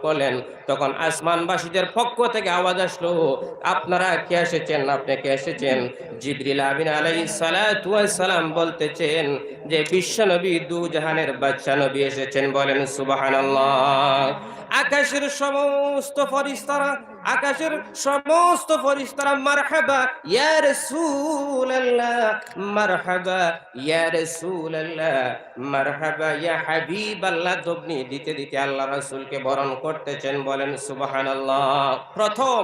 করলেন, তখন আসমানবাসীদের পক্ষ থেকে আওয়াজ আসলো, আপনারা কে এসেছেন? আপনি কে এসেছেন? জিবরিল আমিন আলাইহিস সালাতু ওয়াস সালাম বলতেছেন যে বিশ্ব নবী, দু জাহানের বাদশা নবী এসেছেন। বলেন সুবহানাল্লাহ। আকাশের সমস্ত ফেরেশতারা, আকাশের সমস্ত ফেরেশতারা মারহাবা ইয়া রাসূলুল্লাহ, মারহাবা ইয়া রাসূলুল্লাহ, মারহাবা ইয়া হাবিবাল্লাহ ধ্বনি দিতে দিতে আল্লাহ রাসূলকে বরণ করতেছেন। বলেন সুবহানাল্লাহ। প্রথম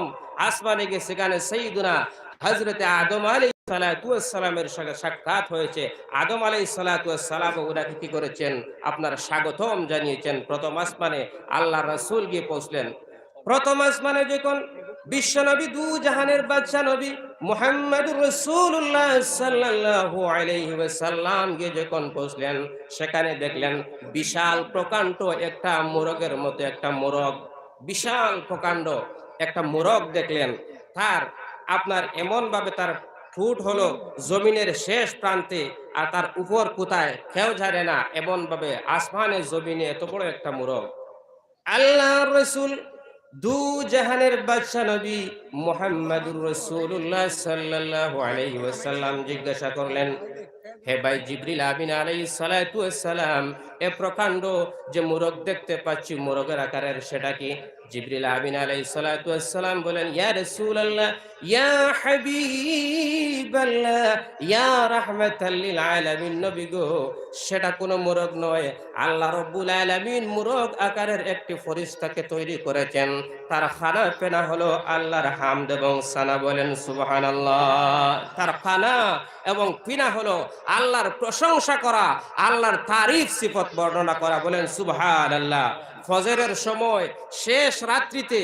আসমানে গিয়ে সেখানে সাইয়্যিদুনা হযরতে আদম আলাইহিস সালাতু ওয়াস সালামের সঙ্গে সাক্ষাৎ হয়েছে। আদম আলাইহিস সালাতু ওয়াস সালাম ওনাকে কি করেছেন? আপনার স্বাগতম জানিয়েছেন। প্রথম আসমানে আল্লাহ রাসূল গিয়ে পৌঁছলেন। প্রথম আসমানে যখন বিশ্বনবী, দু জাহানের বাদশা নবী মুহাম্মদুর রাসূলুল্লাহ সাল্লাল্লাহু আলাইহি ওয়াসাল্লাম গিয়ে যখন পৌঁছলেন, সেখানে দেখলেন বিশাল প্রকাণ্ড একটা মোরগের মতো একটা মোরগ, বিশাল প্রকাণ্ড একটা মোরগ দেখলেন। তার আপনার এমন ভাবে তার ঠোঁট হলো জমিনের শেষ প্রান্তে, আর তার উপর কোথায় কেউ জানে না, এমন ভাবে আসমানে জমিনে এত বড় একটা মোরগ। আল্লাহর রাসূল, দু জাহানের বাদশা নবী মুহাম্মদুর রাসূলুল্লাহ সাল্লাল্লাহু আলাইহি ওয়াসাল্লাম জিজ্ঞাসা করলেন, হে ভাই জিবরিল আমিন আলাইহিস সালাতু ওয়াস সালাম, এ প্রকাণ্ড যে মোরগ দেখতে পাচ্ছি, মোরগের আকারের, সেটা কি? জিবরিল আমিন আলাইহিস সালাতু ওয়াস সালাম বলেন, ইয়া রাসূলুল্লাহ, ইয়া হাবিবাল্লাহ, ইয়া রাহমাতাল লিল আলামিন, নবী গো, সেটা কোনো মোরগ নয়। আল্লাহ রাব্বুল আলামিন মোরগ আকারের একটি ফেরেশতাকে তৈরি করেছেন। তার খানা পেনা হলো আল্লাহর হামদ এবং সানা। বলেন সুবহানাল্লাহ। তার খানা এবং পিনা হলো আল্লাহর প্রশংসা করা, আল্লাহর তারিফ সিফত বর্ণনা করা। বলেন সুবহানাল্লাহ। ফজরের সময় শেষ রাত্রিতে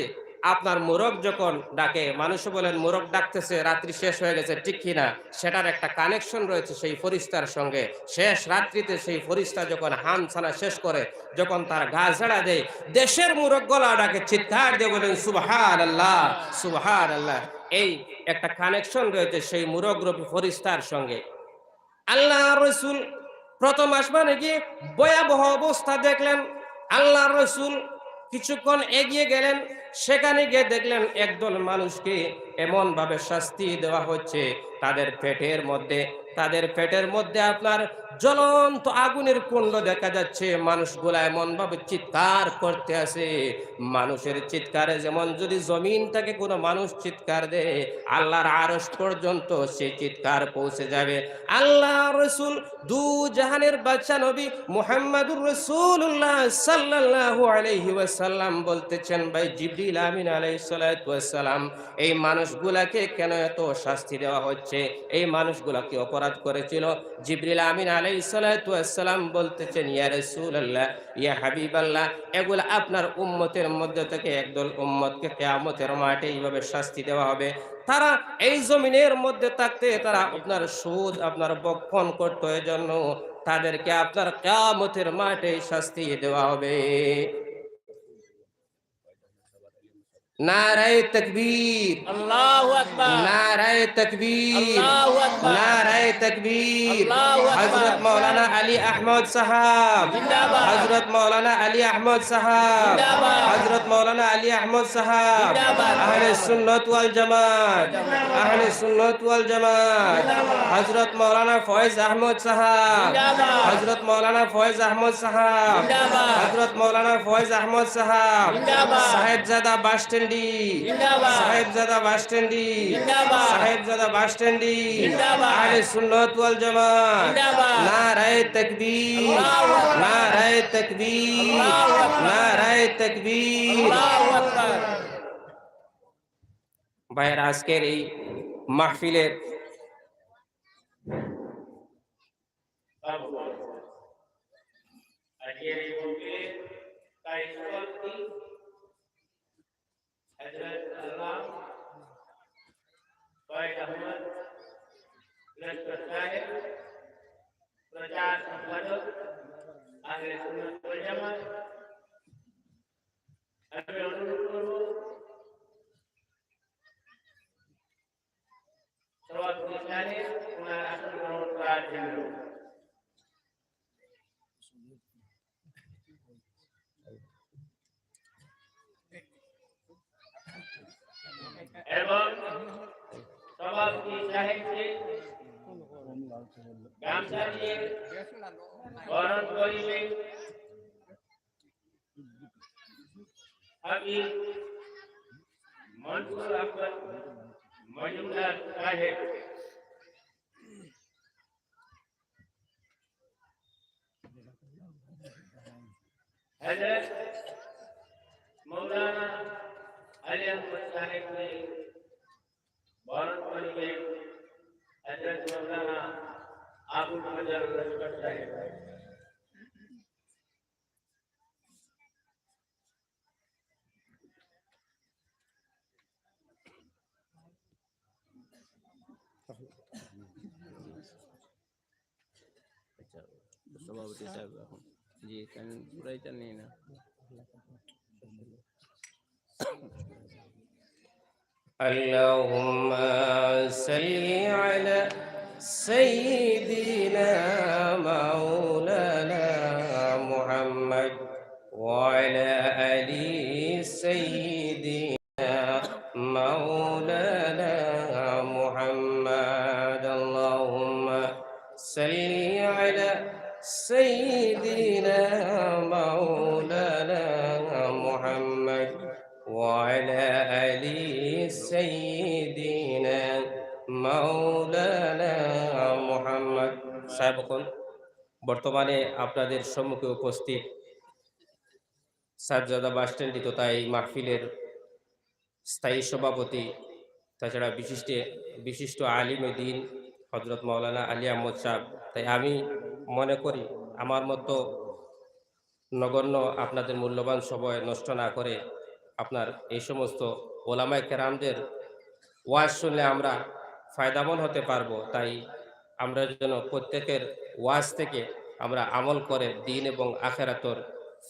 আপনার মোরগ যখন ডাকে, মানুষ বলেন মোরগ ডাকতেছে, রাত্রি শেষ হয়ে গেছে, ঠিক কিনা? সেটার একটা কানেকশন রয়েছে সেই ফরিস্তার সঙ্গে। শেষ রাত্রিতে সেই ফরিস্তা যখন হামছানা শেষ করে, যখন তার গা ঝাড়া দেয়, দেশের মোরগ গলা ডাকে, চিৎকার দিয়ে বলেন সুবহানাল্লাহ, সুবহানাল্লাহ। এই একটা কানেকশন রয়েছে সেই মুরগ রূপী ফরিস্তার সঙ্গে। আল্লাহ রসুল প্রথম আসমানে গিয়ে ভয়াবহ অবস্থা দেখলেন। আল্লাহ রসুল কিছুক্ষণ এগিয়ে গেলেন, সেখানে গিয়ে দেখলেন একদল মানুষকে এমন ভাবে শাস্তি দেওয়া হচ্ছে, তাদের পেটের মধ্যে, তাদের পেটের মধ্যে আপনার জ্বলন্ত আগুনের কুণ্ড দেখা যাচ্ছে। মানুষগুলা এমন ভাবে চিৎকার করতে আছে, মানুষের চিৎকারে যেমন যদি জমিনটাকে কোনো মানুষ চিৎকার দেয়, আল্লাহর আরশ পর্যন্ত সেই চিৎকার পৌঁছে যাবে। আল্লাহ রসুল, দু জাহানের বাদশা নবী মুহাম্মদুর রাসূলুল্লাহ সাল্লাল্লাহু আলাইহি ওয়াসাল্লাম বলতেছেন, ভাই জিবরিল আমিন আলাইহিস সালাতু ওয়াস সালাম, এই মানুষগুলাকে কেন এত শাস্তি দেওয়া হচ্ছে? এই মানুষগুলা কি অপরাধ করেছিল? জিবরিল আমিন আলাইহিস সালাতু ওয়াস সালাম বলতেছেন, ইয়া রাসূলুল্লাহ, ইয়া হাবিবাল্লাহ, এগুলা আপনার উম্মতের মধ্যে থেকে একদল উম্মতকে কিয়ামতের মাঠে এইভাবে শাস্তি দেওয়া হবে। তারা এই জমিনের মধ্যে থাকতে তারা আপনার সুদ, আপনার বক্ষণ করতো, এজন্য তাদেরকে আপনার কিয়ামতের মাঠে শাস্তি দেওয়া হবে। নারায়ে তাকবীর, আল্লাহু আকবার, নারায়ে তাকবীর, আল্লাহু আকবার, নারায়ে তাকবীর। আল্লাহু আকবার। হযরত মাওলানা আলী আহমদ সাহাব, জিন্দাবাদ, হযরত মাওলানা আলী আহমদ সাহাব, জিন্দাবাদ, হযরত মাওলানা আলী আহমদ সাহাব, জিন্দাবাদ, আহলে সুন্নাত ওয়াল জামাত, আহলে সুন্নাত ওয়াল জামাত। হযরত মাওলানা ফয়েজ আহমদ সাহাব, জিন্দাবাদ, হযরত মাওলানা ফয়েজ আহমদ সাহাব, জিন্দাবাদ, হযরত মাওলানা ফয়েজ আহমদ সাহাব, জিন্দাবাদ, সাহেবজাদা বাসস্ট্যান্ডি, জিন্দাবাদ, সাহেবজাদা বাসস্ট্যান্ডি, জিন্দাবাদ, সাহেবজাদা বাসস্ট্যান্ডি, জিন্দাবাদ, আহলে সুন্নাত ওয়াল জামাত। জিন্দাবাদ, নারায়ে তাকবীর, আল্লাহু আকবার, নারায়ে তাকবীর, আল্লাহু আকবার, নারায়ে তাকবীর। আল্লাহু আকবার। ভাইয়ের আজকের এই মাহফিলের আজকের এই মন্দিরে তাই সভাপতি হযরত আল্লাহ ফয়েজ আহমদ লস্কর সাহেব, প্রচার সম্পাদক আহলে সুন্নাত ওয়াল জামাত। আমি অনুরোধ করব সভাপতি সাহেব ওনার আসন গ্রহণ করার জন্য। এবং সভাপতি সাহেবকে গামছা দিয়ে বরণ করিবে আমি মনসুর আহমদ মজুমদার সাহেব। হযরত মৌলানা আলী আহমদ সাহেবকে বরণ করিবে হযরত মৌলানা আবুল ফজল লস্কর সাহেব। সভাপতি সাহেব এখন জি পুরাই জানি না اللهم صل على سيدنا مولانا محمد وعلى آل سيدنا مولانا محمد اللهم صل على سيدنا مولانا محمد وعلى آل سيدنا مولانا محمد সাহেবগণ বর্তমানে আপনাদের সম্মুখে উপস্থিত সাহেবজাদা বাস স্ট্যান্ড তথা এই মাহফিলের স্থায়ী সভাপতি তাছাড়া বিশিষ্ট আলিমে দ্বীন হযরত মাওলানা আলী আহমদ সাহেব। তাই আমি মনে করি আমার মতো নগণ্য আপনাদের মূল্যবান সময় নষ্ট না করে আপনার এই সমস্ত ওলামায়ে কেরামদের ওয়াজ শুনলে আমরা ফায়দামন হতে পারবো। তাই আমরা যেন প্রত্যেকের ওয়াজ থেকে আমরা আমল করে দ্বীন এবং আখিরাতের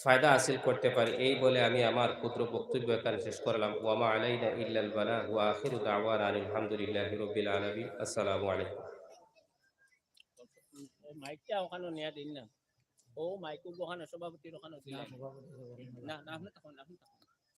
ফায়দা হাসিল করতে পারি, এই বলে আমি আমার ক্ষুদ্র বক্তব্য এখানে শেষ করলাম। ওয়া মা আলাইনা ইল্লাল বালাগ ওয়া আখিরু দাওয়ানা আলহামদুলিল্লাহি রাব্বিল আলামিন। আসসালামু আলাইকুম। মাইকটা ওখানে নিয়ে দিন না ও মাইক ওখানে সভাপতির ওখানে দিন না না আপনি তখন